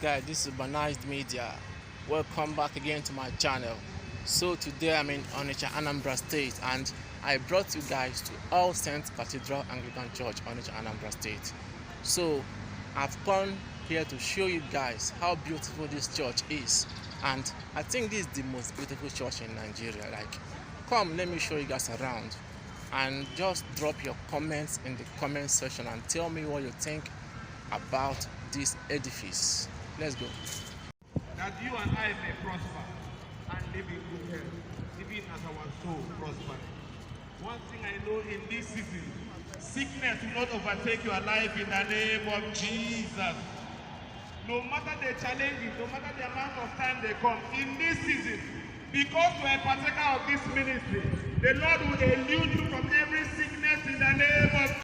guys, this is Urbanized Media. Welcome back again to my channel. So today I'm in Onitsha Anambra State and I brought you guys to All Saints Cathedral Anglican Church, Onitsha Anambra State. So I've come here to show you guys how beautiful this church is, and I think this is the most beautiful church in Nigeria. Come, let me show you guys around, and just drop your comments in the comment section and tell me what you think about this edifice. Let's go. That you and I may prosper and live in good health, even as our soul prospers. One thing I know in this season, sickness will not overtake your life in the name of Jesus. No matter the challenges, no matter the amount of time they come, in this season, because we are a partaker of this ministry, the Lord will elude you from every sickness in the name of Jesus.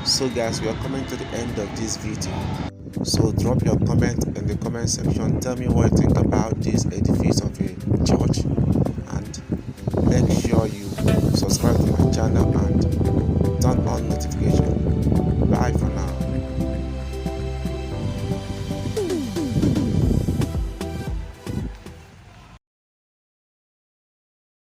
So guys, we are coming to the end of this video. So drop your comment in the comment section. Tell me what you think about this edifice of a church, and make sure you subscribe to my channel and turn on notification. Bye for now.